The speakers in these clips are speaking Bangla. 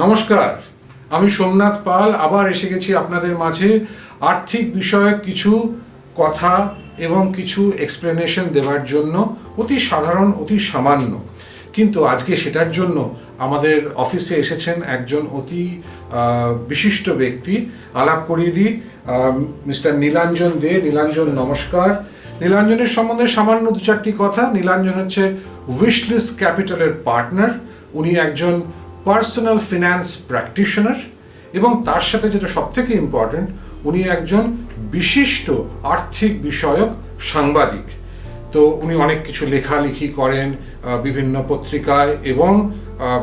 নমস্কার, আমি সোমনাথ পাল আবার এসে গেছি আপনাদের মাঝে আর্থিক বিষয়ক কিছু কথা এবং কিছু এক্সপ্লেনেশন দেওয়ার জন্য। অতি সাধারণ, অতি সামান্য, কিন্তু আজকে সেটার জন্য আমাদের অফিসে এসেছেন একজন অতি বিশিষ্ট ব্যক্তি। আলাপ করিয়ে দিই, মিস্টার নীলাঞ্জন দে। নীলাঞ্জন, নমস্কার। নীলাঞ্জনের সম্বন্ধে সামান্য দু চারটি কথা। নীলাঞ্জন হচ্ছে উইশলিস্ট ক্যাপিটালের পার্টনার। উনি একজন পার্সোনাল ফিন্যান্স প্র্যাকটিশনার এবং তার সাথে যেটা সবথেকে ইম্পর্টেন্ট, উনি একজন বিশিষ্ট আর্থিক বিষয়ক সাংবাদিক। তো উনি অনেক কিছু লেখালেখি করেন বিভিন্ন পত্রিকায় এবং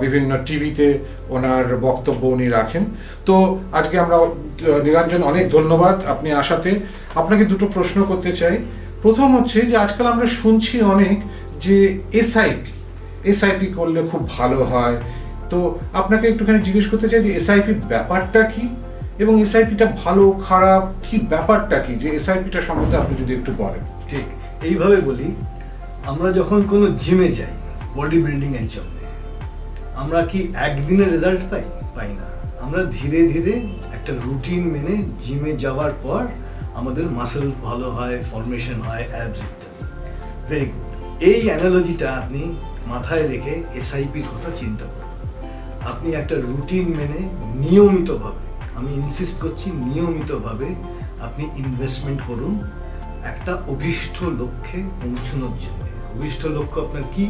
বিভিন্ন টিভিতে ওনার বক্তব্য উনি রাখেন। তো আজকে আমরা নীলাঞ্জন, অনেক ধন্যবাদ আপনি আসাতে। আপনাকে দুটো প্রশ্ন করতে চাই। প্রথম হচ্ছে যে আজকাল আমরা শুনছি অনেক যে এসআইপি করলে খুব ভালো হয়। তো আপনাকে একটুখানি জিজ্ঞেস করতে চাই যে এসআইপি ব্যাপারটা কি এবং এসআইপিটা ভালো খারাপ কি, ব্যাপারটা কি, যে এসআইপিটা সম্বন্ধে আপনি যদি একটু বলেন। ঠিক এইভাবে বলি, আমরা যখন কোনো জিমে যাই বডি বিল্ডিং এর জন্য, আমরা কি একদিনে রেজাল্ট পাই না। আমরা ধীরে ধীরে একটা রুটিন মেনে জিমে যাওয়ার পর আমাদের মাসেল ভালো হয়, ফর্মেশন হয়, অ্যাবস ইত্যাদি। Very good. এই অ্যানালজিটা আপনি মাথায় রেখে এসআইপির কথা চিন্তা করুন। আপনি একটা রুটিন মেনে নিয়মিতভাবে, আমি ইনসিস্ট করছি নিয়মিতভাবে আপনি ইনভেস্টমেন্ট করুন একটা অভীষ্ট লক্ষ্যে পৌঁছানোর জন্য। অভীষ্ট লক্ষ্য আপনার কি?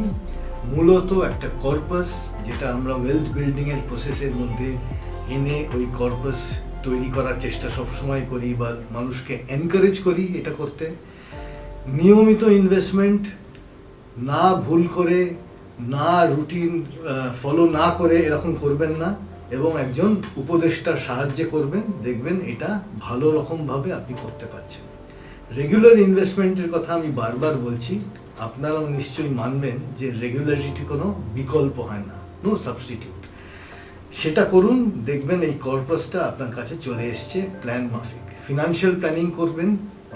মূলত একটা কর্পাস, যেটা আমরা ওয়েলথ বিল্ডিং এর প্রসেসের মধ্যে এনে ওই কর্পাস তৈরি করার চেষ্টা সবসময় করি বা মানুষকে এনকারেজ করি এটা করতে। নিয়মিত ইনভেস্টমেন্ট, না ভুল করে, না রুটিন ফলো না করে এরকম করবেন না, এবং একজন উপদেষ্টার সাহায্যে করবেন, দেখবেন এটা ভালো রকমভাবে আপনি করতে পারছেন। রেগুলার ইনভেস্টমেন্টের কথা আমি বারবার বলছি, আপনারাও নিশ্চয়ই মানবেন যে রেগুলারিটি কোনো বিকল্প হয় না, নো সাবস্টিটিউট। সেটা করুন, দেখবেন এই কর্পাসটা আপনার কাছে চলে এসছে প্ল্যান মাফিক। ফিনান্সিয়াল প্ল্যানিং করবেন,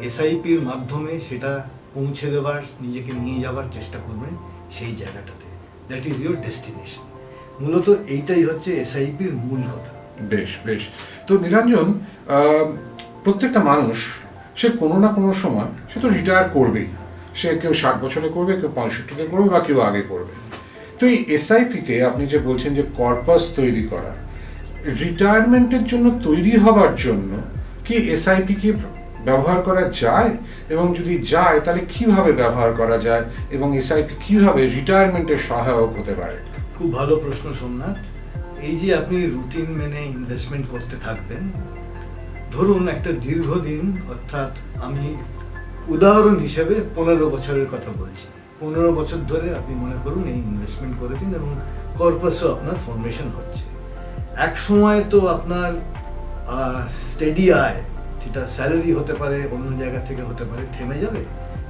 এসআইপির মাধ্যমে সেটা পৌঁছে দেওয়ার, নিজেকে নিয়ে যাওয়ার চেষ্টা করবেন সেই জায়গাটাতে। That is your destination. মূলত এইটাই হচ্ছে এসআইপির মূল কথা। বেশ বেশ। তো নীলাঞ্জন, প্রত্যেকটা মানুষ সে কোনো না কোনো সময় সে তো রিটায়ার করবেই। সে কেউ 60 বছরে করবে, কেউ 65-তে করবে বা কেউ আগে করবে। তো এই এসআইপিতে আপনি যে বলছেন যে কর্পাস তৈরি করা, রিটায়ারমেন্টের জন্য তৈরি হবার জন্য কি এসআইপি কি ব্যবহার করা যায়, এবং যদি যায় তাহলে কিভাবে ব্যবহার করা যায়, এবং এসআইপি কিভাবে রিটায়ারমেন্টের সহায়ক হতে পারে? খুব ভালো প্রশ্ন সোমনাথ। এই যে আপনি রুটিন মেনে ইনভেস্টমেন্ট করতে থাকবেন, ধরুন একটা দীর্ঘদিন, অর্থাৎ আমি উদাহরণ হিসেবে 15 বছরের কথা বলছি। 15 বছর ধরে আপনি মনে করুন এই ইনভেস্টমেন্ট করেছেন এবং কর্পাসও আপনার ফর্মেশন হচ্ছে। এক সময় তো আপনার স্টেডি আয়, সেটা স্যালারি হতে পারে, অন্য জায়গা থেকে হতে পারে, থেমে যাবে।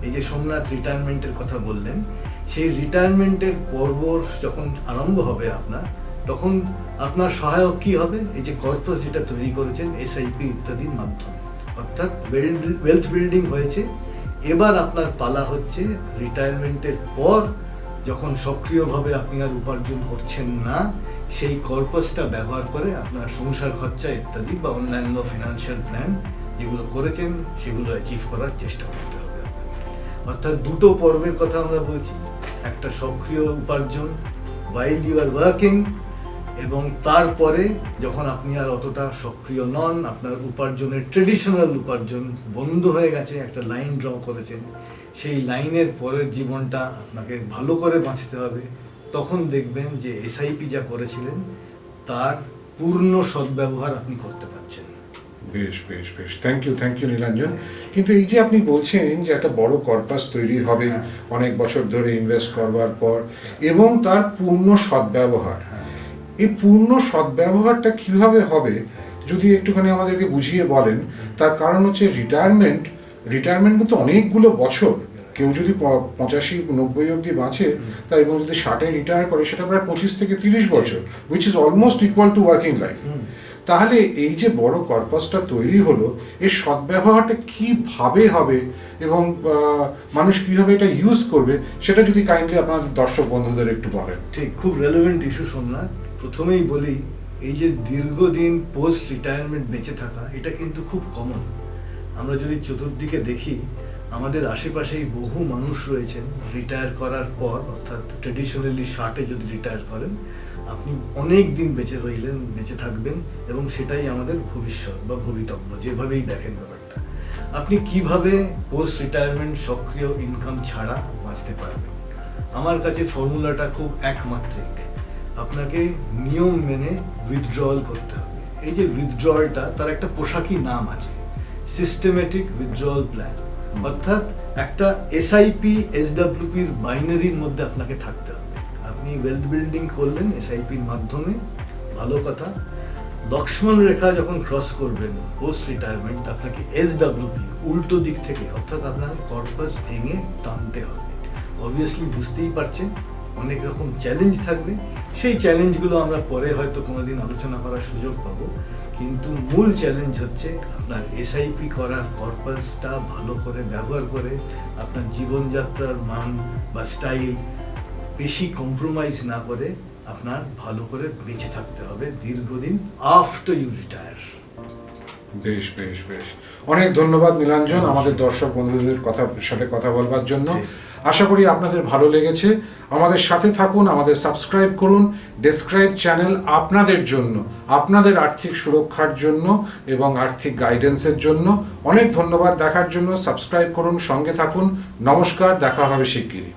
এই যে সোমনাথ রিটায়ারমেন্টের কথা বললেন, সেই রিটায়ারমেন্টের পর্ব যখন আরম্ভ হবে আপনার, তখন আপনার সহায়ক কি হবে? এই যে কর্পাস যেটা তৈরি করেছেন এসআইপি ইত্যাদির মাধ্যমে, অর্থাৎ ওয়েলথ বিল্ডিং হয়েছে। এবার আপনার পালা হচ্ছে রিটায়ারমেন্টের পর, যখন সক্রিয়ভাবে আপনি আর উপার্জন করছেন না, সেই কর্পাসটা ব্যবহার করে আপনার সংসার খরচা ইত্যাদি বা অন্যান্য ফিনান্সিয়াল প্ল্যান যেগুলো করেছেন সেগুলো অ্যাচিভ করার চেষ্টা করতে হবে আপনাকে। অর্থাৎ দুটো পর্বের কথা আমরা বলছি, একটা সক্রিয় উপার্জন while you are working, এবং তারপরে যখন আপনি আর অতটা সক্রিয় নন, আপনার উপার্জনের ট্রেডিশনাল উপার্জন বন্ধ হয়ে গেছে, একটা লাইন ড্র করেছেন, সেই লাইনের পরের জীবনটা আপনাকে ভালো করে বাঁচতে হবে। তখন দেখবেন যে এসআইপি যা করেছিলেন তার পূর্ণ সদ্ব্যবহার আপনি করতে পারছেন। বেশ বেশ বেশ, থ্যাংক ইউ নীলাঞ্জন। কিন্তু এই যে আপনি বলছেন যে একটা বড় কর্পাস তৈরি হবে অনেক বছর ধরে ইনভেস্ট করবার পর, এবং তার পূর্ণ সদ্ব্যবহার, এই পূর্ণ সদ্ব্যবহারটা কিভাবে হবে যদি একটুখানি আমাদেরকে বুঝিয়ে বলেন। তার কারণ হচ্ছে রিটায়ারমেন্ট কিন্তু অনেকগুলো বছর। কেউ যদি 85-90 অবধি বাঁচে, তাই এবং যদি 60-এ রিটায়ার করে, সেটা প্রায় 25 থেকে 30 বছর, which is almost equal to working life. তাহলে এই যে বড় কর্পাসটা তৈরি হলো, এর সদ্ব্যবহারটা কিভাবে হবে এবং মানুষ কিভাবে এটা ইউজ করবে, সেটা যদি কাইন্ডলি আপনার দর্শক বন্ধুদের একটু বলেন। ঠিক, খুব রেলেভেন্ট ইস্যু সোমনাথ। প্রথমেই বলি, এই যে দীর্ঘদিন পোস্ট রিটায়ারমেন্ট বেঁচে থাকা, এটা কিন্তু খুব কমন। আমরা যদি চতুর্দিকে দেখি, আমাদের আশেপাশেই বহু মানুষ রয়েছেন রিটায়ার করার পর, অর্থাৎ ট্রেডিশনালি 60-এ যদি রিটায়ার করেন, আপনি অনেক দিন বেঁচে রইলেন, বেঁচে থাকবেন, এবং সেটাই আমাদের ভবিষ্যৎ বা ভবিতব্য, যেভাবেই দেখেন ব্যাপারটা। আপনি কিভাবে পোস্ট রিটায়ারমেন্ট সক্রিয় ইনকাম ছাড়া বাঁচতে পারবেন? আমার কাছে ফর্মুলাটা খুব একমাত্রিক। আপনাকে নিয়ম মেনে উইথড্রয়াল করতে হবে। এই যে উইথড্রয়ালটা, তার একটা পোশাকি নাম আছে, সিস্টেমেটিক উইথড্রয়াল প্ল্যান। অর্থাৎ একটা এসআইপি এসডব্লিউপির বাইনারির মধ্যে আপনাকে থাকতে হবে। আপনি ওয়েলথ বিল্ডিং করলেন এসআইপির মাধ্যমে, ভালো কথা। লক্ষ্মণ রেখা যখন ক্রস করবেন পোস্ট রিটায়ারমেন্ট, আপনাকে এসডব্লিউপি উল্টো দিক থেকে, অর্থাৎ আপনার কর্পাস ভেঙে টানতে হবে। অবভিয়াসলি বুঝতেই পারছেন অনেক রকম চ্যালেঞ্জ থাকবে, সেই চ্যালেঞ্জগুলো আমরা পরে হয়তো কোনোদিন আলোচনা করার সুযোগ পাবো। কিন্তু মূল চ্যালেঞ্জ হচ্ছে আপনার এসআইপি করার কর্পাসটা ভালো করে ব্যবহার করে আপনার জীবনযাত্রার মান বা স্টাইল বেশি কম্প্রোমাইজ না করে আপনার ভালো করে বেঁচে থাকতে হবে দীর্ঘদিন আফটার ইউ রিটায়ার। বেশ বেশ বেশ, অনেক ধন্যবাদ নীলাঞ্জন আমাদের দর্শক বন্ধুদের সাথে কথা বলবার জন্য। আশা করি আপনাদের ভালো লেগেছে। আমাদের সাথে থাকুন, আমাদের সাবস্ক্রাইব করুন। ডেসক্রাইব চ্যানেল আপনাদের জন্য, আপনাদের আর্থিক সুরক্ষার জন্য এবং আর্থিক গাইডেন্সের জন্য। অনেক ধন্যবাদ দেখার জন্য। সাবস্ক্রাইব করুন, সঙ্গে থাকুন। নমস্কার, দেখা হবে শিগগিরই।